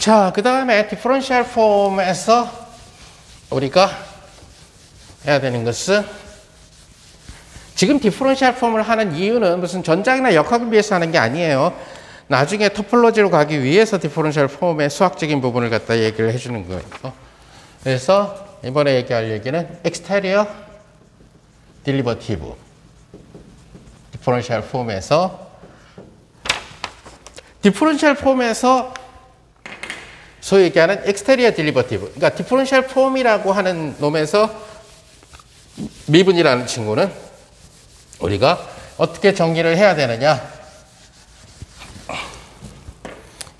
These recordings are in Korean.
자, 그 다음에 디퍼런셜 폼에서 우리가 해야 되는 것은 지금 디퍼런셜 폼을 하는 이유는 무슨 전작이나 역학을 위해서 하는 게 아니에요. 나중에 토폴로지로 가기 위해서 디퍼런셜 폼의 수학적인 부분을 갖다 얘기를 해주는 거예요. 그래서 이번에 얘기할 얘기는 exterior derivative 디퍼런셜 폼에서 소위 얘기하는 exterior derivative, 그러니까 디퍼런셜 폼이라고 하는 놈에서 미분이라는 친구는 우리가 어떻게 정리를 해야 되느냐,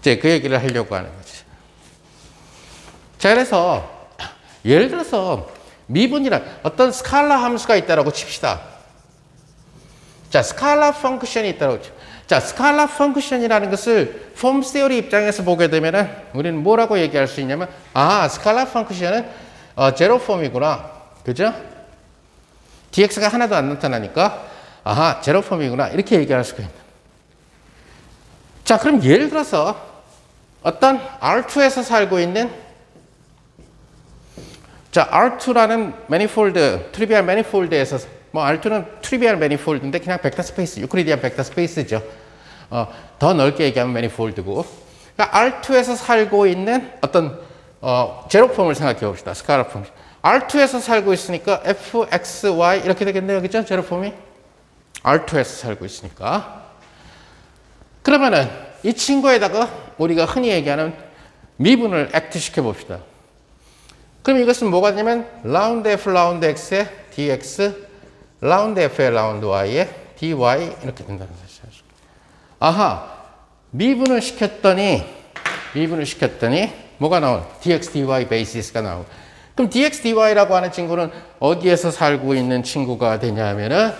이제 그 얘기를 하려고 하는 거지. 자, 그래서 예를 들어서 미분이란 어떤 스칼라 함수가 있다라고 칩시다. 자, 스칼라 펑크션이 있다라고 칩시다. 자, 스칼라 펑크션이라는 것을 폼 세어리 입장에서 보게 되면은 우리는 뭐라고 얘기할 수 있냐면, 아, 스칼라 펑크션은 제로 폼이구나. 그죠? dx가 하나도 안 나타나니까, 아하, 제로 폼이구나. 이렇게 얘기할 수가 있는. 자, 그럼 예를 들어서 어떤 R2에서 살고 있는, 자, R2라는 매니폴드, 트리비얼 매니폴드에서, 뭐 R2는 트리비얼 매니폴드인데 그냥 벡터 스페이스, 유클리디안 벡터 스페이스죠. 더 넓게 얘기하면 매니폴드고. 그러니까 R2에서 살고 있는 어떤 제로 폼을 생각해 봅시다. 스칼라 폼. R2에서 살고 있으니까 fxy 이렇게 되겠네요. 그죠? 제로 폼이 R2에서 살고 있으니까. 그러면은 이 친구에다가 우리가 흔히 얘기하는 미분을 액트 시켜 봅시다. 그럼 이것은 뭐가 되냐면 라운드 f 라운드 x의 dx, 라운드 f의 라운드 y의 dy 이렇게 된다는 사실이죠. 아하, 미분을 시켰더니 뭐가 나오는? dx, dy 베이시스가 나오고. 그럼 dx, dy라고 하는 친구는 어디에서 살고 있는 친구가 되냐면은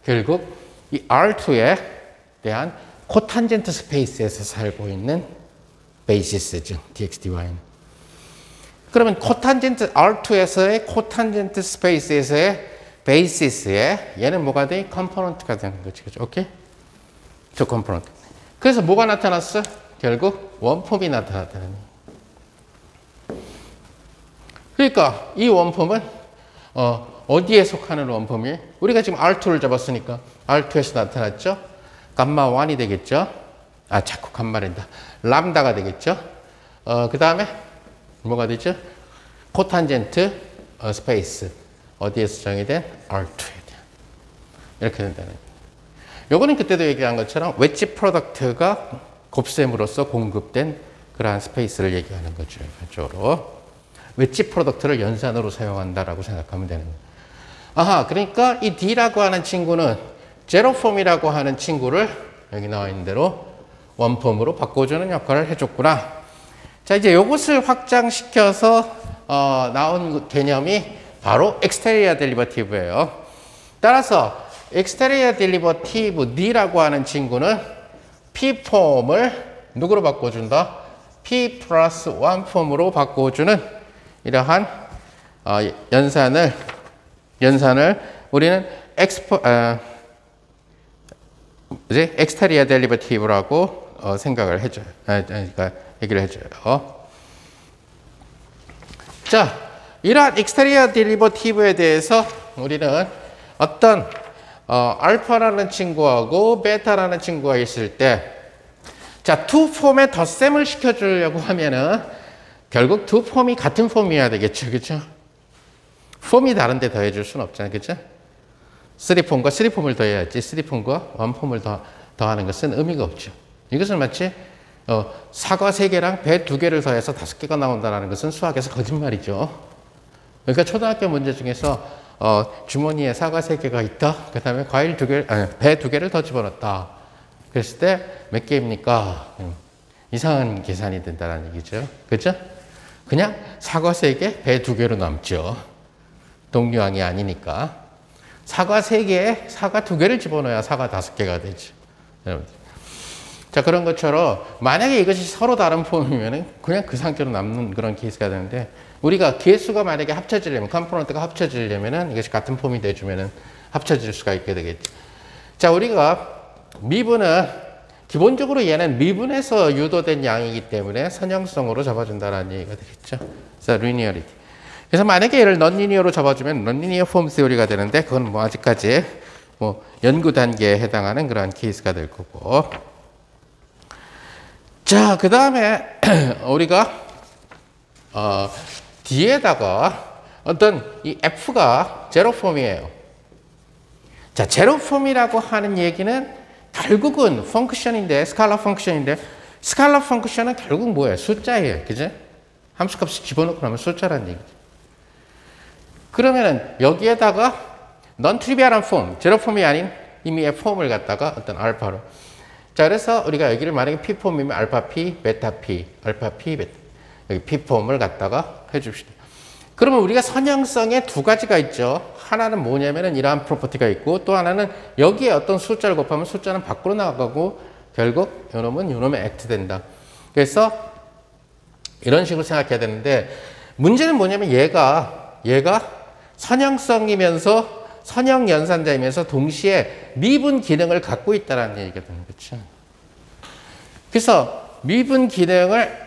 결국 이 R2에 대한 코탄젠트 스페이스에서 살고 있는 베이시스죠. dx, dy는. 그러면 코탄젠트 R2에서의 코탄젠트 스페이스에서의 베이시스에 얘는 뭐가 돼? 컴포넌트가 되는 거지. 그죠? 오케이? 저 컴포넌트. 그래서 뭐가 나타났어? 결국 원폼이 나타났다는. 그러니까 이 원폼은 어디에 속하는 원폼이에요? 우리가 지금 R2를 잡았으니까 R2에서 나타났죠? 감마 1이 되겠죠? 아, 자꾸 감마랜다. 람다가 되겠죠? 그 다음에 뭐가 되죠? 코탄젠트 스페이스. 어디에서 정의된? R2에 대한. 이렇게 된다는 거예요. 요거는 그때도 얘기한 것처럼 웨지 프로덕트가 곱셈으로써 공급된 그러한 스페이스를 얘기하는 거죠. 이쪽으로. 웨지 프로덕트를 연산으로 사용한다라고 생각하면 되는 거예요. 아하, 그러니까 이 D라고 하는 친구는 제로폼이라고 하는 친구를 여기 나와 있는 대로 원폼으로 바꿔주는 역할을 해줬구나. 자, 이제 이것을 확장시켜서 나온 개념이 바로 exterior derivative예요. 따라서 exterior derivative D라고 하는 친구는 P폼을 누구로 바꿔준다? P 플러스 1 폼으로 바꿔주는 이러한 연산을 우리는 exterior derivative라고 생각을 해줘요. 그러니까 얘기를 해줘요. 자, 이러한 exterior derivative에 대해서 우리는 어떤 알파라는 친구하고 베타라는 친구가 있을 때, 자, 두 폼의 덧셈을 시켜주려고 하면은 결국 두 폼이 같은 폼이어야 되겠죠, 그렇죠? 폼이 다른데 더해줄 수는 없잖아요, 그렇죠? 3폼과 3폼을 더해야지 3폼과 1폼을 더하는 것은 의미가 없죠. 이것은 마치 사과 3개랑 배 2개를 더해서 5개가 나온다는 것은 수학에서 거짓말이죠. 그러니까 초등학교 문제 중에서 주머니에 사과 3개가 있다. 그 다음에 과일 2개, 아니, 배 2개를 더 집어넣었다. 그랬을 때 몇 개입니까? 이상한 계산이 된다는 얘기죠. 그렇죠? 그냥 사과 3개, 배 2개로 남죠. 동류항이 아니니까. 사과 3개에 사과 2개를 집어넣어야 사과 5개가 되죠. 여러분들. 자, 그런 것처럼 만약에 이것이 서로 다른 폼이면 그냥 그 상태로 남는 그런 케이스가 되는데, 우리가 개수가 만약에 합쳐지려면, 컴포넌트가 합쳐지려면 이것이 같은 폼이 돼주면 합쳐질 수가 있게 되겠죠. 자, 우리가 미분은 기본적으로 얘는 미분에서 유도된 양이기 때문에 선형성으로 잡아준다는 얘기가 되겠죠. 그래서 linearity. 그래서 만약에 얘를 non-linear로 잡아주면 non-linear form theory가 되는데 그건 뭐 아직까지 뭐 연구 단계에 해당하는 그러한 케이스가 될 거고. 자, 그 다음에 우리가 뒤에다가 어떤 이 F가 제로 폼이에요. 자, 제로 폼이라고 하는 얘기는 결국은 펑크션인데, 스칼라 펑크션인데, 스칼라 펑크션은 결국 뭐예요? 숫자예요. 그죠? 함수값을 집어넣고 나면 숫자라는 얘기죠. 그러면은 여기에다가 넌 트리비얼한 폼, 제로 폼이 아닌 이미의 폼을 갖다가 어떤 알파로. 자, 그래서 우리가 여기를 만약에 P 폼이면 알파 P, 베타 P, 알파 P, 베타. 여기 P 폼을 갖다가 해줍시다. 그러면 우리가 선형성에 두 가지가 있죠. 하나는 뭐냐면은 이러한 프로퍼티가 있고 또 하나는 여기에 어떤 숫자를 곱하면 숫자는 밖으로 나가고 결국 요놈은 요놈에 액트 된다. 그래서 이런 식으로 생각해야 되는데 문제는 뭐냐면 얘가 선형성이면서 선형 연산자이면서 동시에 미분 기능을 갖고 있다는 얘기가 되는 거죠. 그래서 미분 기능을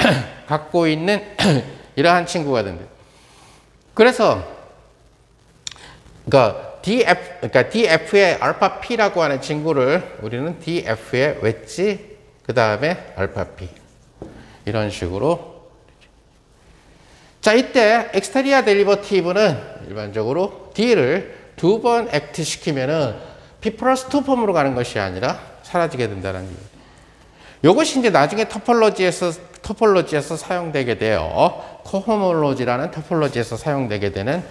갖고 있는 이러한 친구가 된다. 그래서 그러니까 DF의 알파 P라고 하는 친구를 우리는 DF의 웨지 그 다음에 알파 P 이런 식으로. 자, 이때 엑스테리아 데리버티브는 일반적으로 D를 두 번 액트 시키면은 P 플러스 2 폼으로 가는 것이 아니라 사라지게 된다는 얘기예요. 요것이 이제 나중에 토폴로지에서 사용되게 돼요. 코호몰로지라는 토폴로지에서 사용되게 되는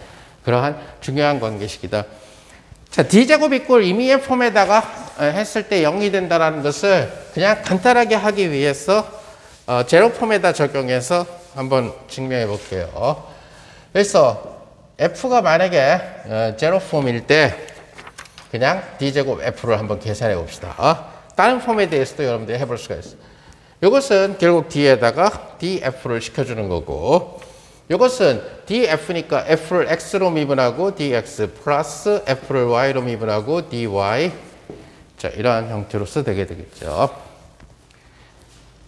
그러한 중요한 관계식이다. 자, D제곱 이꼴 임의의 폼에다가 했을 때 0이 된다는 것을 그냥 간단하게 하기 위해서 제로 폼에다 적용해서 한번 증명해 볼게요. 그래서 F가 만약에 제로 폼일 때 그냥 D제곱 F를 한번 계산해 봅시다. 다른 폼에 대해서도 여러분들이 해볼 수가 있어요. 이것은 결국 D에다가 DF를 시켜주는 거고 이것은 DF니까 F를 X로 미분하고 DX 플러스 F를 Y로 미분하고 DY. 자, 이러한 형태로서 되게 되겠죠.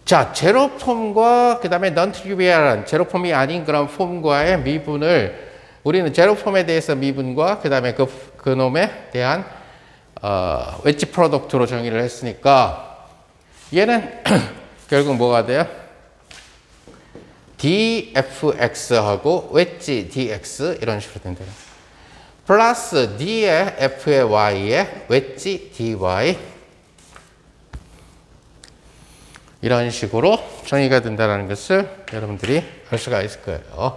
자, 제로 폼과 그 다음에 non-trivial한 제로 폼이 아닌 그런 폼과의 미분을 우리는 제로 폼에 대해서 미분과 그 다음에 그 놈에 대한 웨지 프로덕트로 정의를 했으니까 얘는 결국 뭐가 돼요? dfx하고 웨지 dx 이런 식으로 된대요. 플러스 d의 f의 y의 웨지 dy 이런 식으로 정의가 된다는 것을 여러분들이 알 수가 있을 거예요.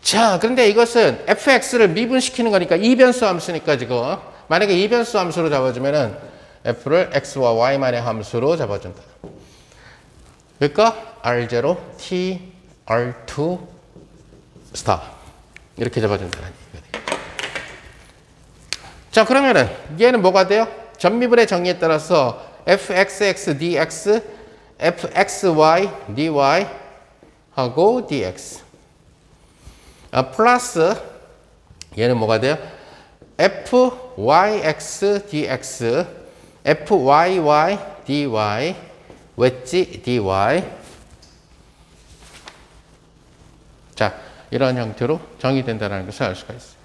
자, 그런데 이것은 fx를 미분시키는 거니까 이변수 함수니까 지금 만약에 이변수 함수로 잡아주면은 f를 x와 y만의 함수로 잡아준다. 그러니까 r0, t, r2, 스타 이렇게 잡아준다는 얘기가 돼요. 자, 그러면은 얘는 뭐가 돼요? 전미분의 정의에 따라서 fxx dx, fxy dy 하고 dx 플러스 얘는 뭐가 돼요? fyx dx, fyy dy, 웨지 dy. 자, 이런 형태로 정의된다는 것을 알 수가 있어요.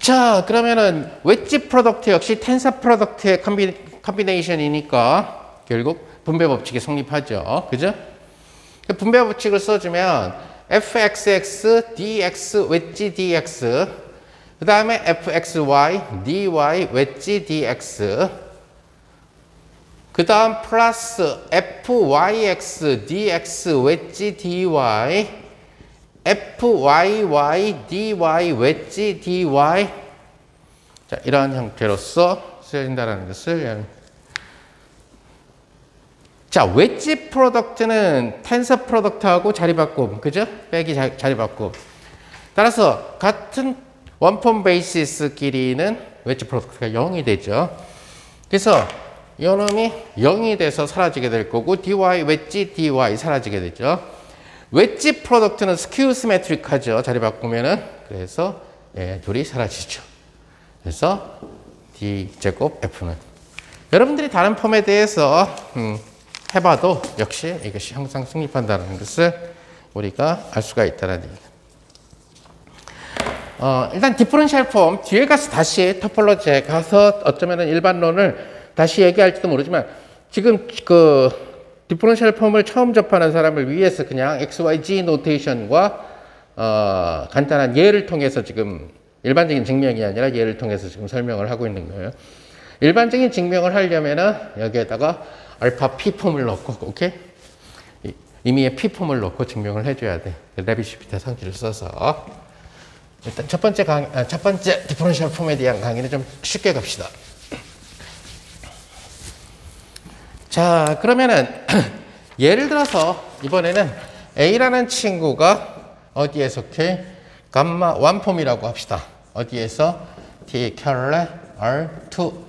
자, 그러면은 웨지 프로덕트 역시 텐서 프로덕트의 컨비네이션이니까 결국 분배 법칙이 성립하죠. 그죠? 분배 법칙을 써주면 fxx dx 웨지 dx 그 다음에 fxy dy 웨지 dx 그 다음 플러스 fyx dx 웨지 dy fyy dy 웨지 dy. 자, 이러한 형태로서 쓰여진다는 것을. 자, 웨지 프로덕트는 텐서 프로덕트하고 자리바꿈, 그죠? 빼기 자리바꿈. 따라서 같은 원폼 베이시스끼리는 웨지 프로덕트가 0이 되죠. 그래서 이 놈이 0이 돼서 사라지게 될 거고 dy 웨지 dy 사라지게 되죠. 웨지 프로덕트는 스큐 시메트릭하죠. 자리 바꾸면은. 그래서 둘이 사라지죠. 그래서 D제곱 F는 여러분들이 다른 폼에 대해서 해봐도 역시 이것이 항상 성립한다는 것을 우리가 알 수가 있다는 얘기입니다. 일단 디퍼런셜 폼 뒤에 가서 다시 토폴로지에 가서 어쩌면 일반론을 다시 얘기할지도 모르지만 지금 그 디퍼런셜 폼을 처음 접하는 사람을 위해서 그냥 XYZ 노테이션과 간단한 예를 통해서 지금 일반적인 증명이 아니라 예를 통해서 지금 설명을 하고 있는 거예요. 일반적인 증명을 하려면은 여기에다가 알파 P 폼을 넣고, 오케이? 임의의 P 폼을 넣고 증명을 해줘야 돼. 레비슈피터 성질을 써서. 일단 첫 번째 디퍼런셜 폼에 대한 강의는 좀 쉽게 갑시다. 자, 그러면은 예를 들어서 이번에는 A라는 친구가 어디에 속해? 감마 1폼이라고 합시다. 어디에서? T 켤레 R2.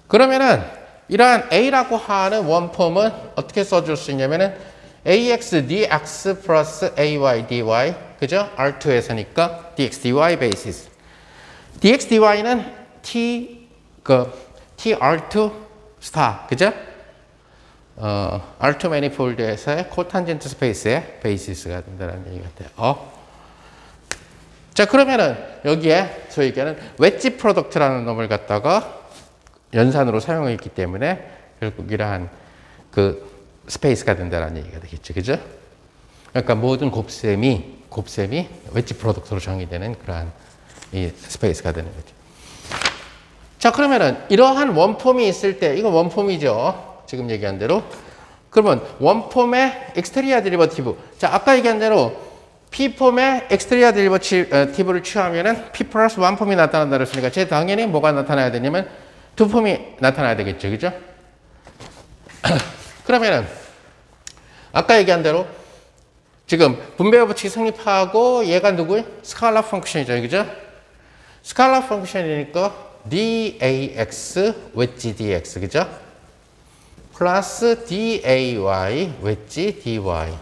그러면은 이러한 A라고 하는 원폼은 어떻게 써줄 수 있냐면은 AX dx 플러스 AY dy, 그죠? R2에서니까 dx dy 베이시스. dx dy는 TR2 스타, 그죠? R2 매니폴드에서의 코탄젠트 스페이스의 베이시스가 된다는 얘기 같아요. 자, 그러면은 여기에 소위 얘기하는 웨지 프로덕트라는 놈을 갖다가 연산으로 사용했기 때문에 결국 이러한 그 스페이스가 된다는 얘기가 되겠죠. 그죠? 그러니까 모든 곱셈이 웨지 프로덕트로 정의되는 그러한 이 스페이스가 되는 거죠. 자, 그러면은 이러한 원폼이 있을 때, 이건 원폼이죠. 지금 얘기한 대로. 그러면 원폼의 엑스테리어 데리버티브. 자, 아까 얘기한 대로 P폼의 엑스테리어 데리버티브를 취하면은 P 플러스 원폼이 나타난다 그랬으니까 제 당연히 뭐가 나타나야 되냐면 두 폼이 나타나야 되겠죠. 그죠? 그러면은 아까 얘기한 대로 지금 분배 법칙이 성립하고 얘가 누구예요? 스칼라 펑크션이죠. 그죠? 스칼라 펑크션이니까 DAX 웨지 DX, 그죠? 플러스 DAY 웨지 DY.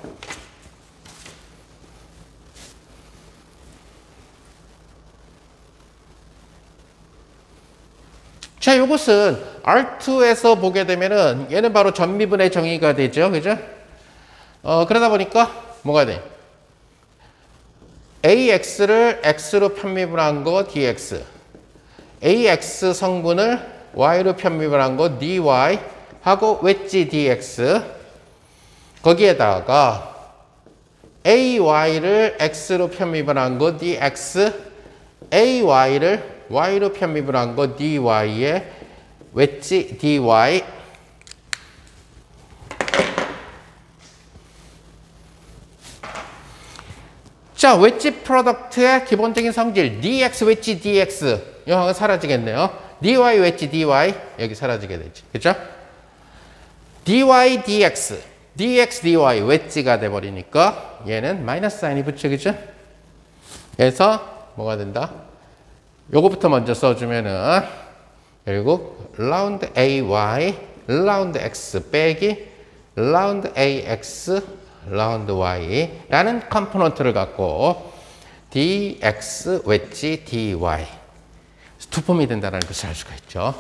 자, 이것은 R2에서 보게 되면은 얘는 바로 전미분의 정의가 되죠. 그죠? 그러다 보니까 뭐가 돼? AX를 X로 편미분한 거 DX. AX 성분을 Y로 편미분한 거 DY 하고 웨지 DX. 거기에다가 AY를 X로 편미분한 거 DX. AY를 Y로 편미분한 거 DY에 웨지 DY. 자, 웨지 프로덕트의 기본적인 성질 DX 웨지 DX 이 항은 사라지겠네요. DY 웨지 DY 여기 사라지게 되죠. 그죠? DY DX DX DY 웨지가 돼버리니까 얘는 마이너스 사인이 붙죠. 그죠? 그래서 뭐가 된다? 요거부터 먼저 써주면은 결국 라운드 AY 라운드 X 빼기 라운드 AX 라운드 Y라는 컴포넌트를 갖고 DX 웨지 DY 두 폼이 된다는 것을 알 수가 있죠.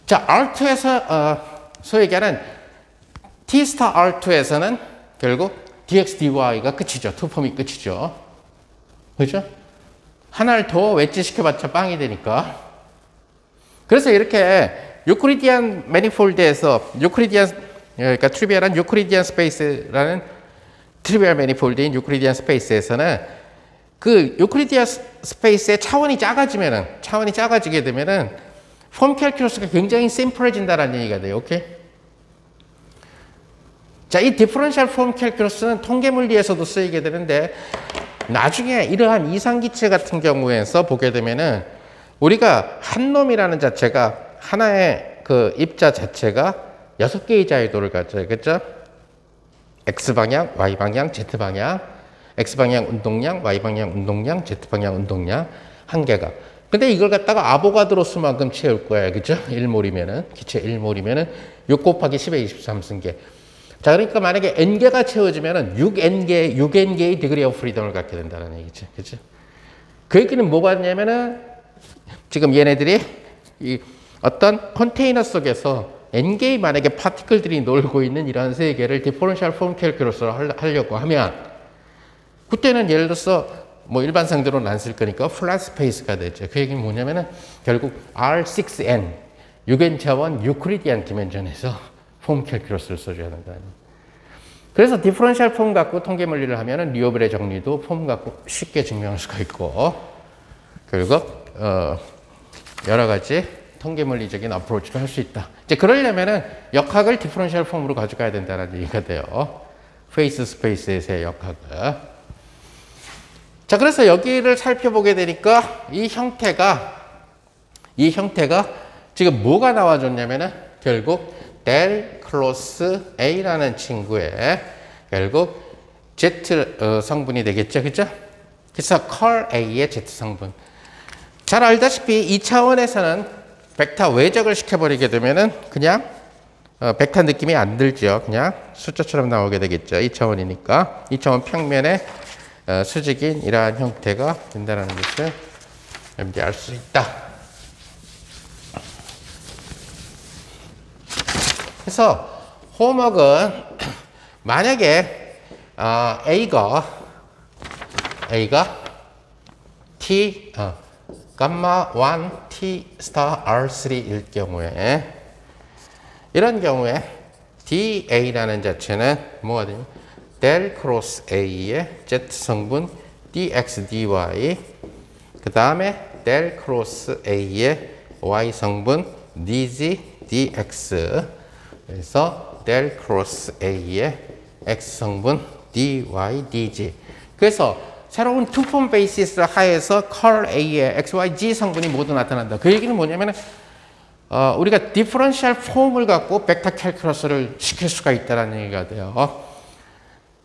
자, R2에서 소위 얘기하는 T 스타 R2에서는 결국 DX DY가 끝이죠. 두 폼이 끝이죠. 그죠? 하나를 더 웨지 시켜봤자 빵이 되니까. 그래서 이렇게 유클리디안 매니폴드에서 그러니까 트리비얼한 유클리디안 스페이스라는 트리비얼 매니폴드인 유클리디안 스페이스에서는 그 유클리디안 스페이스의 차원이 작아지게 되면은 폼 캘큘러스가 굉장히 심플해진다는 얘기가 돼요. 오케이? 자, 이 디퍼런셜 폼 캘큘러스는 통계 물리에서도 쓰이게 되는데 나중에 이러한 이상기체 같은 경우에서 보게 되면은 우리가 한 놈이라는 자체가 하나의 그 입자 자체가 6개의 자유도를 가져요. 그죠? X방향, Y방향, Z방향, X방향 운동량, Y방향 운동량, Z방향 운동량 한 개가. 근데 이걸 갖다가 아보가드로스만큼 채울 거야. 그죠? 1몰이면은, 기체 1몰이면은 6 곱하기 10의 23승계. 자, 그러니까 만약에 n개가 채워지면은 6n개의 디그리 오브 프리덤을 갖게 된다는 얘기죠. 그죠? 그 얘기는 뭐가 있냐면은 지금 얘네들이 이 어떤 컨테이너 속에서 n개의 만약에 파티클들이 놀고 있는 이런 세계를 디퍼런셜 폼 캘큘러스로 하려고 하면 그때는 예를 들어서 뭐 일반 상대로는 안 쓸 거니까 플랫 스페이스가 되죠. 그 얘기는 뭐냐면은 결국 R6n 6n 차원 유클리디안 디멘전에서 폼 캘큘러스를 써줘야 하는 거 아니에요. 그래서 디퍼런셜 폼 갖고 통계 물리를 하면은 리오벨의 정리도 폼 갖고 쉽게 증명할 수가 있고 결국 여러 가지 통계 물리적인 어프로치를 할 수 있다. 이제 그러려면은 역학을 디퍼런셜 폼으로 가져가야 된다는 얘기가 돼요. 페이스 스페이스에서의 역학을. 자, 그래서 여기를 살펴보게 되니까 이 형태가 지금 뭐가 나와줬냐면은 결국 델 크로스 A라는 친구의 결국 Z 성분이 되겠죠. 그죠? 그래서 컬 A의 Z 성분. 잘 알다시피 2차원에서는 벡터 외적을 시켜버리게 되면은 그냥 벡터 느낌이 안 들죠. 그냥 숫자처럼 나오게 되겠죠. 2차원이니까. 2차원 평면에 수직인 이러한 형태가 된다는 것을 여러분들이 알 수 있다. 그래서 홈워크는 만약에 A가 T 감마 1 T 스타 R3일 경우에 이런 경우에 DA라는 자체는 뭐가 되냐? 델 크로스 A의 Z 성분 DX DY 그 다음에 델 크로스 A의 Y 성분 DG DX 그래서 델 크로스 A의 X 성분 DY DG 그래서 새로운 투폼 베이시스 하에서 컬 A의 XYG 성분이 모두 나타난다. 그 얘기는 뭐냐면 우리가 디퍼런셜 폼을 갖고 벡터 캘큘러스를 시킬 수가 있다는 얘기가 돼요.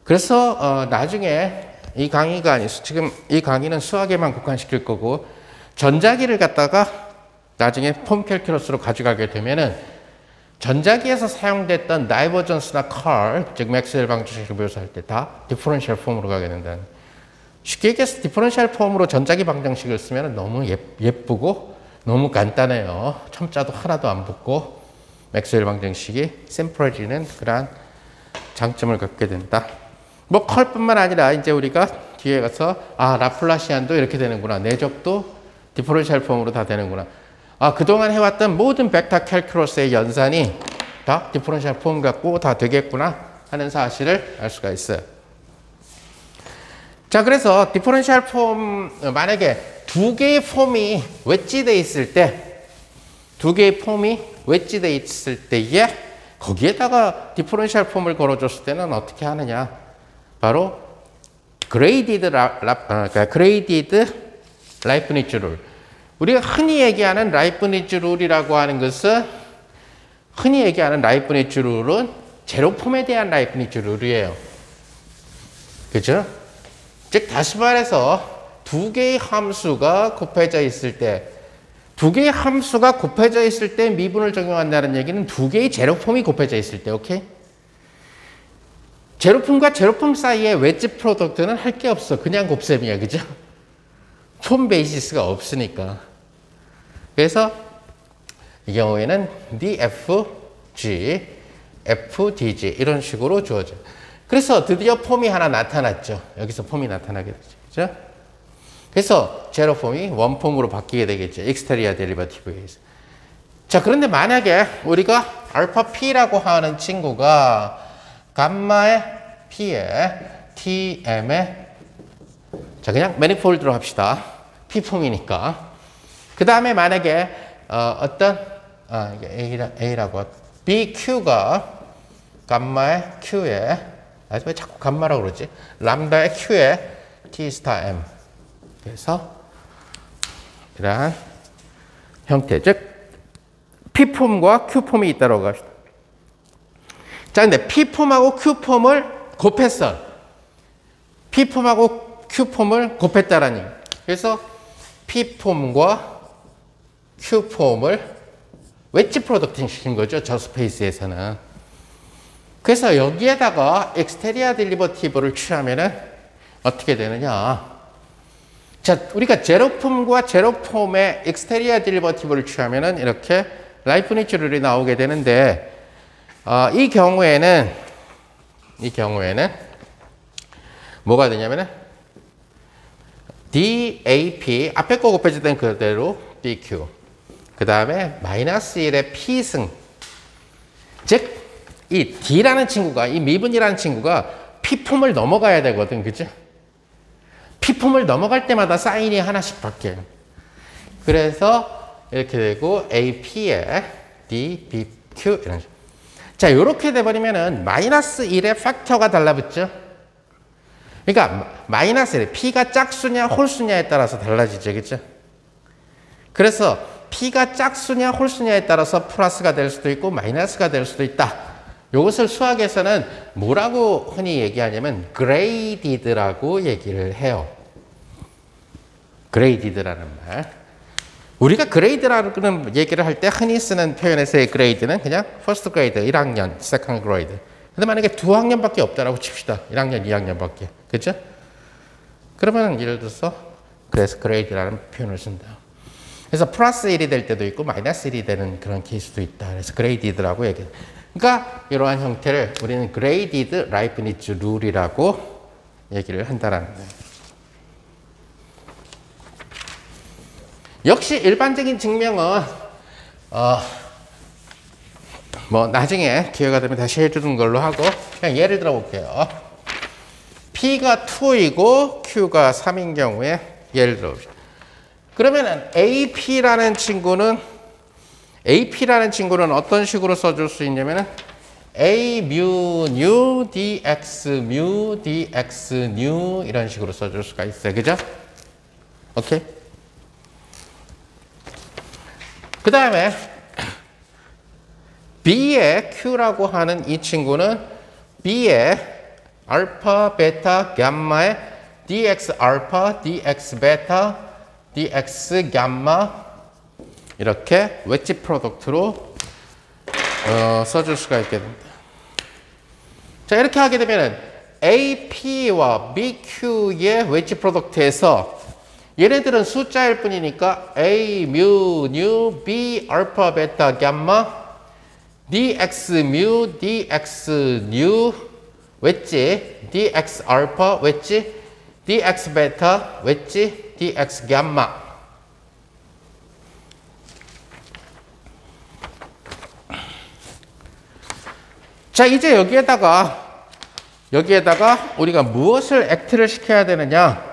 그래서 나중에 이 강의가 아니고 지금 이 강의는 수학에만 국한시킬 거고 전자기를 갖다가 나중에 폼 캘큘러스로 가져가게 되면은 전자기에서 사용됐던 다이버전스나 컬, 즉 맥스웰 방정식을 묘사할 때 다 디퍼런셜 폼으로 가게 된다는. 쉽게 얘기해서 디퍼런셜 폼으로 전자기 방정식을 쓰면 너무 예쁘고 너무 간단해요. 첨자도 하나도 안 붙고 맥스웰 방정식이 심플해지는 그러한 장점을 갖게 된다. 뭐 컬뿐만 아니라 이제 우리가 뒤에 가서 라플라시안도 이렇게 되는구나. 내적도 디퍼런셜 폼으로 다 되는구나. 그동안 해왔던 모든 벡터 캘큘러스의 연산이 다 디퍼런셜 폼 갖고 다 되겠구나 하는 사실을 알 수가 있어요. 자, 그래서 디퍼런셜 폼 만약에 두 개의 폼이 웨지되어 있을 때 때에 거기에다가 디퍼런셜 폼을 걸어줬을 때는 어떻게 하느냐? 바로 그레이디드 라이프니츠 룰. 우리가 흔히 얘기하는 라이프니츠 룰이라고 하는 것은 제로 폼에 대한 라이프니츠 룰이에요. 그죠? 즉 다시 말해서 두 개의 함수가 곱해져 있을 때 미분을 적용한다는 얘기는 두 개의 제로폼이 곱해져 있을 때, 오케이? 제로폼과 제로폼 사이의 웨지 프로덕트는 할 게 없어. 그냥 곱셈이야. 그죠? 폼 베이시스가 없으니까. 그래서 이 경우에는 DFG, FDG 이런 식으로 주어져요. 그래서 드디어 폼이 하나 나타났죠. 여기서 폼이 나타나게 되죠. 그죠? 그래서 제로폼이 원폼으로 바뀌게 되겠죠. 익스테리어 데리버티브에 의해서. 자, 그런데 만약에 우리가 알파 P라고 하는 친구가 감마의 P에 TM에 자, 그냥 매니폴드로 합시다. P폼이니까. 그 다음에 만약에 어떤 A라고 BQ가 감마의 Q에 왜 자꾸 감마라고 그러지? 람다의 Q에 T 스타 M 그래서 이러한 형태 즉 P폼과 Q폼이 있다고 합시다. 자, 근데 P폼하고 Q폼을 곱했어. P폼하고 Q폼을 곱했다라니. 그래서 P폼과 Q폼을 웨지 프로덕팅 시킨 거죠. 저 스페이스에서는. 그래서 여기에다가 엑스테리어 딜리버티브를 취하면은 어떻게 되느냐. 자, 우리가 제로폼과 제로폼의 익스테리어 데리버티브를 취하면은 이렇게 라이프니츠 룰이 나오게 되는데, 이 경우에는 뭐가 되냐면은 DAP 앞에 거 곱해질 땐 그대로 DQ. 그 다음에 마이너스 1의 P승. 즉, 이 D라는 친구가, 이 미분이라는 친구가 P폼을 넘어가야 되거든. 그죠? P폼을 넘어갈 때마다 사인이 하나씩 바뀌어요. 그래서 이렇게 되고 AP에 D, BQ 이런 식으로. 자, 이렇게 돼버리면은 마이너스 1의 팩터가 달라붙죠? 그러니까 마이너스 1, P가 짝수냐 홀수냐에 따라서 달라지죠. 그죠? 그래서 P가 짝수냐 홀수냐에 따라서 플러스가 될 수도 있고 마이너스가 될 수도 있다. 이것을 수학에서는 뭐라고 흔히 얘기하냐면 graded라고 얘기를 해요. graded라는 말. 우리가 grade라는 얘기를 할 때 흔히 쓰는 표현에서의 grade는 그냥 first grade, 1학년, second grade. 근데 만약에 2학년밖에 없다라고 칩시다. 1학년, 2학년밖에. 그죠? 그러면 예를 들어서 그래서 grade라는 표현을 쓴다. 그래서 플러스 1이 될 때도 있고 마이너스 1이 되는 그런 케이스도 있다. 그래서 graded라고 얘기해요. 그러니까 이러한 형태를 우리는 graded Leibniz 룰이라고 얘기를 한다라는 거예요. 역시 일반적인 증명은 뭐 나중에 기회가 되면 다시 해주는 걸로 하고 그냥 예를 들어 볼게요. P가 2이고 Q가 3인 경우에 예를 들어 봅시다. 그러면은 AP라는 친구는 어떤 식으로 써줄 수 있냐면은 A mu nu dx mu dx nu 이런 식으로 써줄 수가 있어요. 그죠? 오케이? 그 다음에 B의 Q라고 하는 이 친구는 B의 알파, 베타, 감마의 dx 알파, dx 베타, dx 감마 이렇게 웨지 프로덕트로 써줄 수가 있겠습니다. 자, 이렇게 하게 되면 AP와 BQ의 웨지 프로덕트에서 얘네들은 숫자일 뿐이니까 A, mu, nu, B, 알파, 베타, 감마, dx, mu, dx, nu, 웨지, dx, 알파, 웨지, dx, 베타, 웨지, dx, 감마. 자, 이제 여기에다가 우리가 무엇을 액트를 시켜야 되느냐?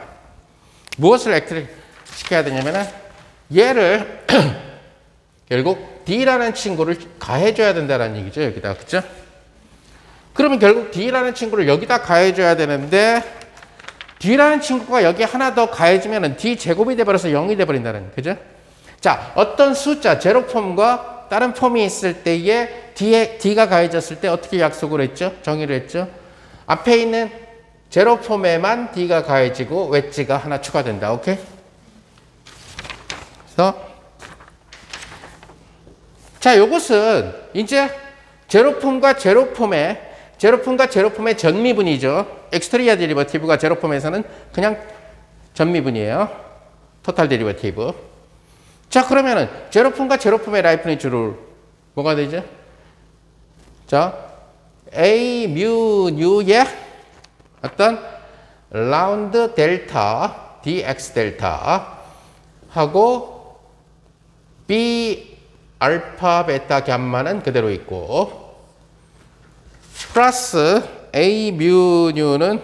무엇을 액트를 시켜야 되냐면은 얘를 결국 D라는 친구를 가해줘야 된다는 얘기죠. 여기다. 그죠? 그러면 결국 D라는 친구를 여기다 가해줘야 되는데 D라는 친구가 여기 하나 더 가해지면은 D 제곱이 돼버려서 0이 돼버린다는. 그죠? 자, 어떤 숫자, 제로 폼과 다른 폼이 있을 때에 D가 가해졌을 때 어떻게 약속을 했죠? 정의를 했죠? 앞에 있는 제로 폼에만 D가 가해지고 웨지가 하나 추가된다. 오케이? 그래서 자, 요것은 이제 제로폼과 제로폼의 전미분이죠. 엑스트리아 데리버티브가 제로폼에서는 그냥 전미분이에요. 토탈 데리버티브. 자, 그러면은 제로폼과 제로폼의 라이프니츠 룰 뭐가 되죠? 자, A mu nu의 어떤 라운드 델타 dx 델타 하고 B 알파 베타 감마는 그대로 있고 플러스 A mu nu는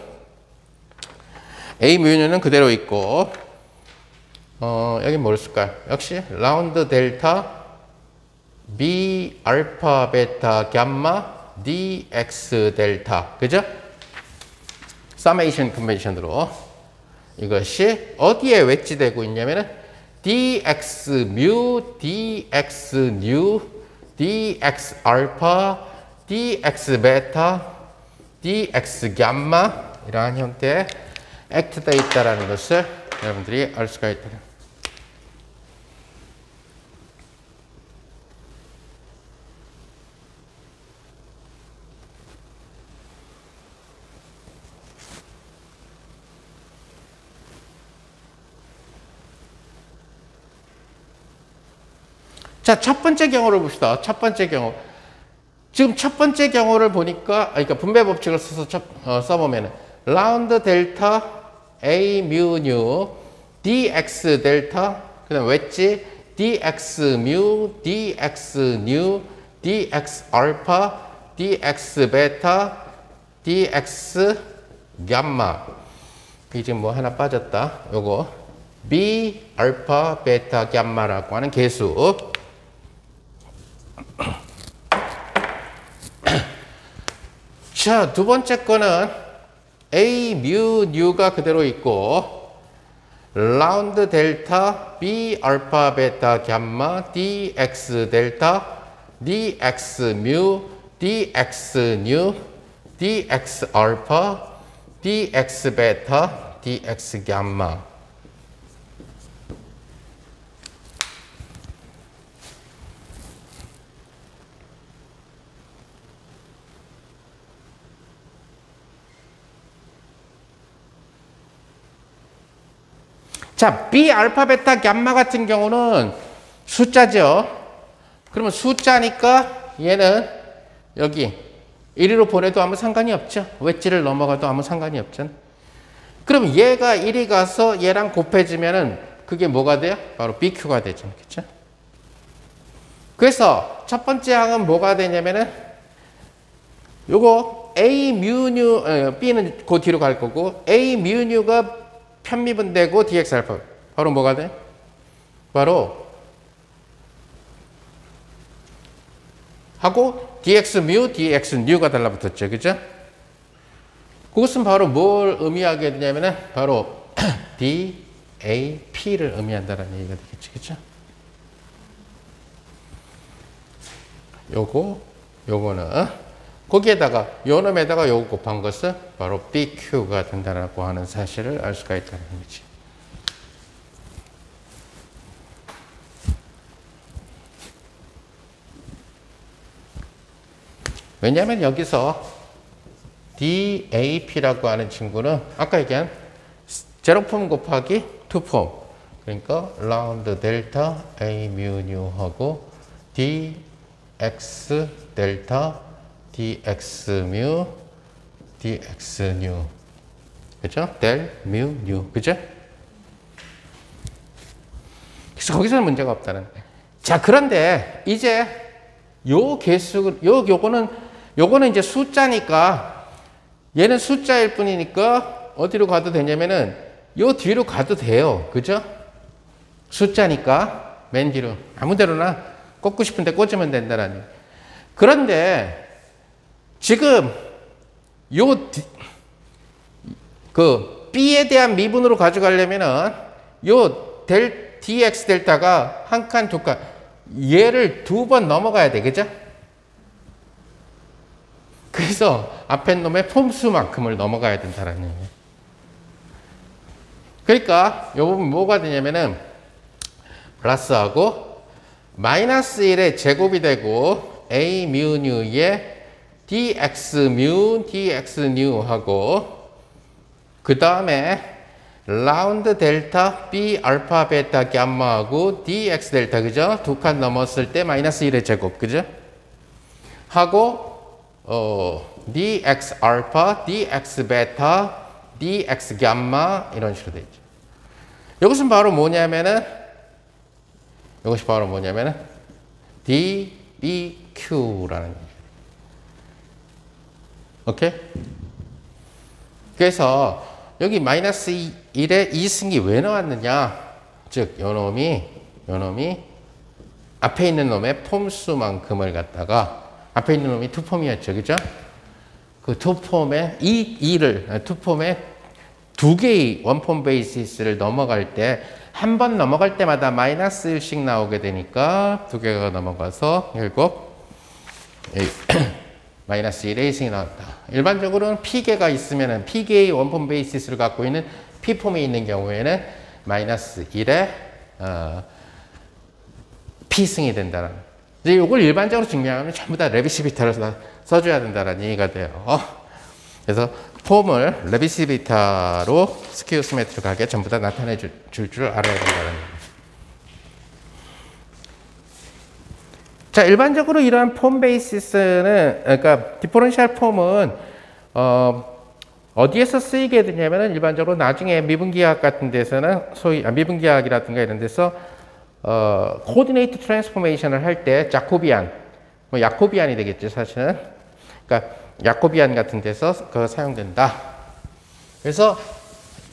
그대로 있고 여기 뭘 쓸까요? 역시 라운드 델타 B 알파 베타 감마 dx 델타. 그죠? 서메이션 컨벤션으로 이것이 어디에 웨지되고 있냐면은 dx mu, dx nu, dx 알파, dx 베타, dx 감마 이러한 형태의 액트되어 있다는 것을 여러분들이 알 수가 있다. 자, 첫 번째 경우를 봅시다. 첫 번째 경우. 지금 첫 번째 경우를 보니까, 그러니까 분배 법칙을 써보면은, 라운드 델타 A 뮤 뉴 dx 델타, 그 다음 웨지 dx 뮤 dx 뉴 dx 알파 dx 베타 dx gamma. 이 지금 뭐 하나 빠졌다. 요거 b 알파 베타 gamma라고 하는 계수. 자, 두 번째 거는 A 뮤 뉴가 그대로 있고 라운드 델타 B 알파 베타 gamma dx 델타 dx 뮤 dx 뉴 dx 알파 dx 베타 dx gamma. 자, B 알파 베타 gamma 같은 경우는 숫자죠. 그러면 숫자니까 얘는 여기 1위로 보내도 아무 상관이 없죠. 웨지를 넘어가도 아무 상관이 없잖아. 그럼 얘가 1위 가서 얘랑 곱해지면은 그게 뭐가 돼요? 바로 BQ가 되죠. 그렇죠? 그래서 첫 번째 항은 뭐가 되냐면은 요거 A 뮤 뉴, B는 그 뒤로 갈 거고 A 뮤 뉴가 편미분되고 dx 알파. 바로 뭐가 돼? 바로 하고 dx 뮤, dx 뉴가 달라붙었죠. 그죠? 그것은 바로 뭘 의미하게 되냐면은 바로 DAP를 의미한다는 얘기가 되겠죠. 그죠? 요거는 거기에다가 요 놈에다가 요거 곱한 것은 바로 BQ가 된다라고 하는 사실을 알 수가 있다는 거지. 왜냐하면 여기서 DAP라고 하는 친구는 아까 얘기한 제로폼 곱하기 투폼, 그러니까 라운드 델타 A 뮤 뉴하고 DX 델타 dx 뮤 dx 뉴, 그죠? 델 뮤 뉴, 그죠? 그래서 거기서는 문제가 없다는 거예요. 자, 그런데 이제 요 개수, 요거는 이제 숫자니까 얘는 숫자일 뿐이니까 어디로 가도 되냐면은 요 뒤로 가도 돼요. 그죠? 숫자니까 맨 뒤로 아무 데로나 꽂고 싶은데 꽂으면 된다라는. 그런데 지금 그 B에 대한 미분으로 가져가려면은 요 dx 델타가 한 칸, 두 칸, 얘를 두 번 넘어가야 돼. 그죠? 그래서 앞에 놈의 폼수만큼을 넘어가야 된다라는 얘기예요. 그러니까 요 부분 뭐가 되냐면은 플러스하고 마이너스 1의 제곱이 되고 A 뮤 뉴의 dx 뮤 dx 뉴 하고 그 다음에 라운드 델타 B 알파 베타 gamma하고 dx 델타, 그죠? 두 칸 넘었을 때 마이너스 1의 제곱, 그죠? 하고 dx 알파 dx 베타 dx gamma 이런 식으로 되죠. 이것은 바로 뭐냐면은 dbq라는 얘기예요. 오케이? 그래서 여기 마이너스 1의 2승이 왜 나왔느냐? 즉, 요 놈이 앞에 있는 놈의 폼수만큼을 갖다가 앞에 있는 놈이 투폼이었죠. 그죠? 그 투폼의 투폼의 두 개의 원폼 베이시스를 넘어갈 때 한 번 넘어갈 때마다 마이너스 1씩 나오게 되니까 두 개가 넘어가서 결국 마이너스 1의 2승이 나왔다. 일반적으로는 P개가 있으면 P개의 원폼 베이시스를 갖고 있는 P폼이 있는 경우에는 마이너스 1의 P승이 된다는. 이제 이걸 일반적으로 증명하면 전부 다 레비시비타를 써줘야 된다는 얘기가 돼요. 그래서 폼을 레비시비타로 스퀘어 시메트릭하게 전부 다 나타내 줄 알아야 된다는 얘기예요. 자, 일반적으로 이러한 폼 베이시스는, 그러니까 디퍼런셜 폼은 어디에서 쓰이게 되냐면은 일반적으로 나중에 미분기하학 같은 데서는 소위 미분기하학이라든가 이런 데서 코디네이트 트랜스포메이션을 할 때 자코비안, 뭐 야코비안이 되겠죠, 사실은. 그러니까 야코비안 같은 데서 그거 사용된다. 그래서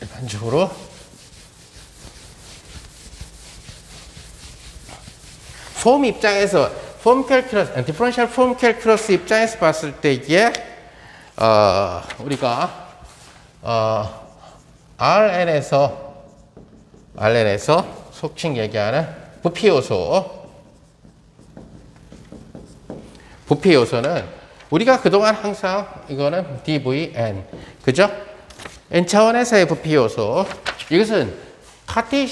일반적으로 폼 입장에서 폼 캘큘러스, 디퍼런셜 폼 캘큘러스 입장에서 봤을 때 이게 우리가 RN에서 속칭 얘기하는 부피 요소는 우리가 그동안 항상 이거는 DVN, 그죠? N 차원에서의 부피 요소. 이것은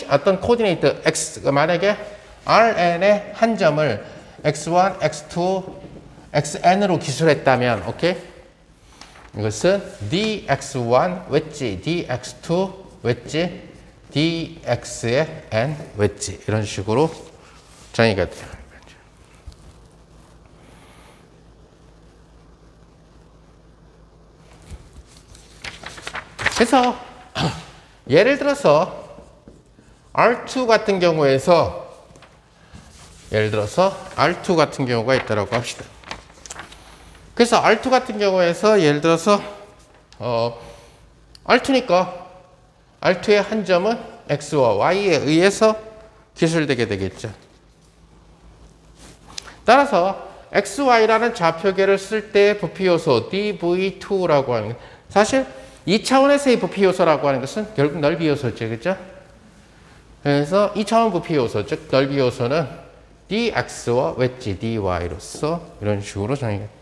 어떤 코디네이트 X, 만약에 RN의 한 점을 X1, X2, XN으로 기술했다면, 오케이? 이것은 dx1 웨지, dx2 웨지, dx의 n 웨지 이런 식으로 정의가 돼요. 그래서 예를 들어서 R2 같은 경우에서 R2 같은 경우가 있다고 합시다. 그래서 R2 같은 경우에서 예를 들어서 R2니까 R2의 한 점은 X와 Y에 의해서 기술되게 되겠죠. 따라서 XY라는 좌표계를 쓸 때 부피요소 dV2라고 하는 것, 사실 2차원에서의 부피요소라고 하는 것은 결국 넓이요소죠. 그죠? 그래서 2차원 부피요소, 즉 넓이요소는 dx와 웨지 dy로서 이런 식으로 정의가 됩니다.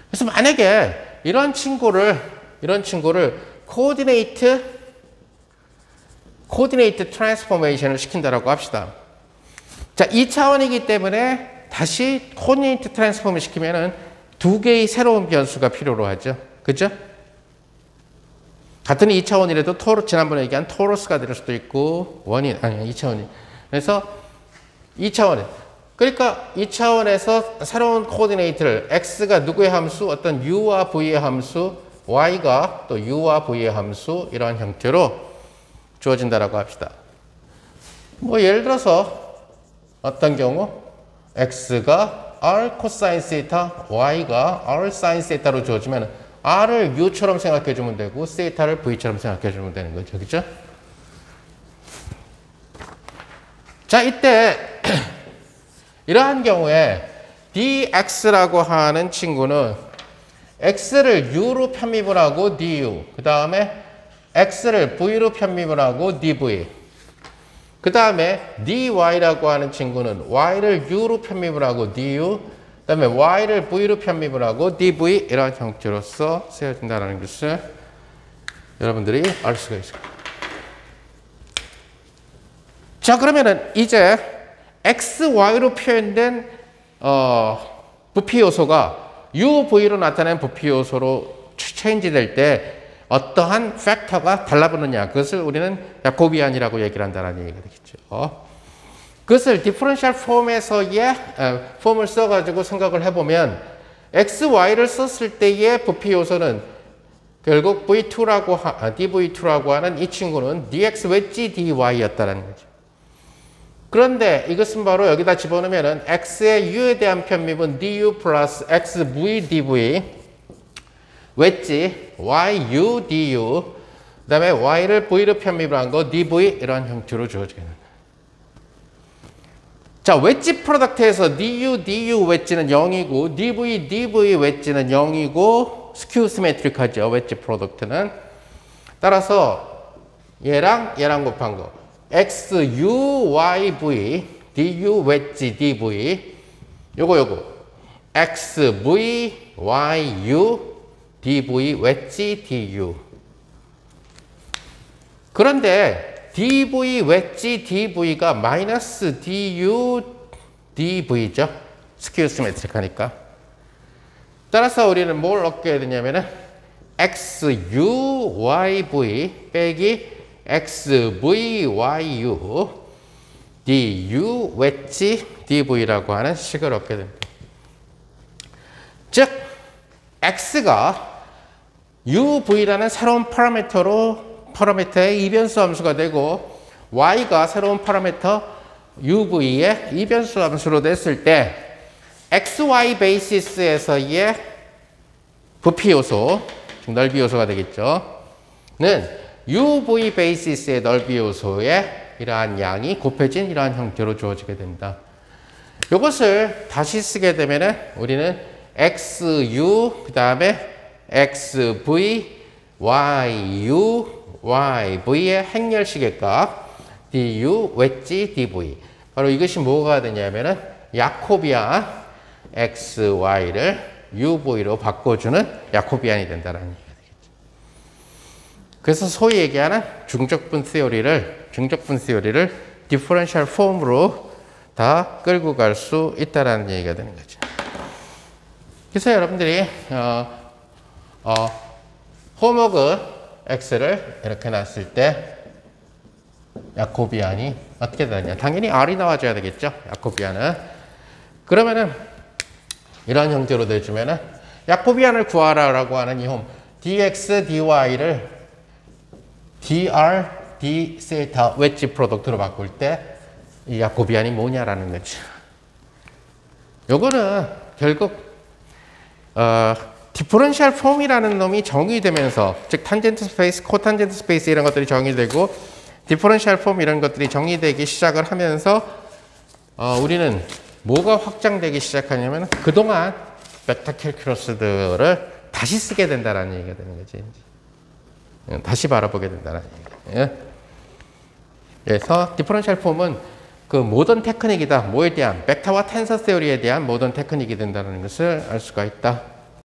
그래서 만약에 이런 친구를 코디네이트 트랜스포메이션을 시킨다라고 합시다. 자, 2차원이기 때문에 다시 코디네이트 트랜스포메이션 시키면은 두 개의 새로운 변수가 필요로 하죠. 그죠? 같은 2차원이라도 지난번에 얘기한 토러스가 될 수도 있고 2차원이. 그래서 2차원에 그러니까 2차원에서 새로운 코디네이트를 x가 누구의 함수, 어떤 u와 v의 함수, y가 또 u와 v의 함수 이러한 형태로 주어진다라고 합시다. 뭐 예를 들어서 어떤 경우 x가 r 코사인 세타, y가 r 사인 세타로 주어지면 r을 u처럼 생각해 주면 되고 세타를 v처럼 생각해 주면 되는 거죠. 그렇죠? 자, 이때 이러한 경우에 dx라고 하는 친구는 x를 u로 편입을 하고 du, 그 다음에 x를 v로 편입을 하고 dv, 그 다음에 dy라고 하는 친구는 y를 u로 편입을 하고 du, 그 다음에 y를 v로 편입을 하고 dv 이런 형태로서 세워진다는 것을 여러분들이 알 수가 있습니다. 자, 그러면은 이제 x, y로 표현된 부피 요소가 u, v로 나타낸 부피 요소로 체인지 될 때 어떠한 팩터가 달라붙느냐, 그것을 우리는 야코비안이라고 얘기를 한다는 얘기가 되겠죠. 그것을 디퍼런셜 폼에서의 폼을 써가지고 생각을 해보면 x, y를 썼을 때의 부피 요소는 결국 dv2라고 하는 이 친구는 dx 웨지 dy였다는 거죠. 그런데 이것은 바로 여기다 집어넣으면 x의 u에 대한 편입은 du 플러스 xv dv 웨지 yu du, 그 다음에 y를 v로 편입을 한 거 dv 이런 형태로 주어지게 됩니다. 자, 웨지 프로덕트에서 du 웨지는 0이고 dv 웨지는 0이고 스큐 시메트릭하죠. 웨지 프로덕트는. 따라서 얘랑 곱한 거 xu yv du 웨지 dv 요거 xv yu dv 웨지 du. 그런데 dv 웨지 dv가 마이너스 du dv죠. 스퀘어 시메트릭하니까. 따라서 우리는 뭘 얻게 되냐면은 xu yv 빼기 xv yu du 웨지 dv라고 하는 식을 얻게 됩니다. 즉 x가 uv라는 새로운 파라미터의 이변수 함수가 되고 y가 새로운 파라미터 uv의 이변수 함수로 됐을 때 xy 베이시스에서의 부피 요소, 즉 넓이 요소가 되겠죠. 는 uv 베이시스의 넓이 요소에 이러한 양이 곱해진 이러한 형태로 주어지게 됩니다. 이것을 다시 쓰게 되면은 우리는 xu 그 다음에 xv, yu, yv의 행렬식의 값 du 웨지 dv 바로 이것이 뭐가 되냐면은 야코비안 xy를 uv로 바꿔주는 야코비안이 된다는 얘기가 되겠죠. 그래서 소위 얘기하는 중적분 시오리를 디퍼런셜 폼으로 다 끌고 갈 수 있다는 얘기가 되는 거죠. 그래서 여러분들이 홈워크 x를 이렇게 놨을 때 야코비안이 어떻게 되느냐. 당연히 R이 나와줘야 되겠죠. 야코비안은. 그러면은 이런 형태로 내주면은 야코비안을 구하라라고 하는 이 홈 dx, dy를 dr, d 세타 웨지 프로덕트로 바꿀 때 이 야코비안이 뭐냐라는 거죠. 요거는 결국 디퍼런셜 폼이라는 놈이 정의되면서 즉 탄젠트 스페이스, 코탄젠트 스페이스 이런 것들이 정의되고 디퍼런셜 폼 이런 것들이 정의되기 시작을 하면서 우리는 뭐가 확장되기 시작하냐면 그동안 벡터 캘큘러스들을 다시 쓰게 된다는 얘기가 되는 거지. 다시 바라보게 된다는 얘기예요. 그래서 디퍼런셜 폼은 그 모던 테크닉이다. 뭐에 대한 벡터와 텐서 세오리에 대한 모던 테크닉이 된다는 것을 알 수가 있다.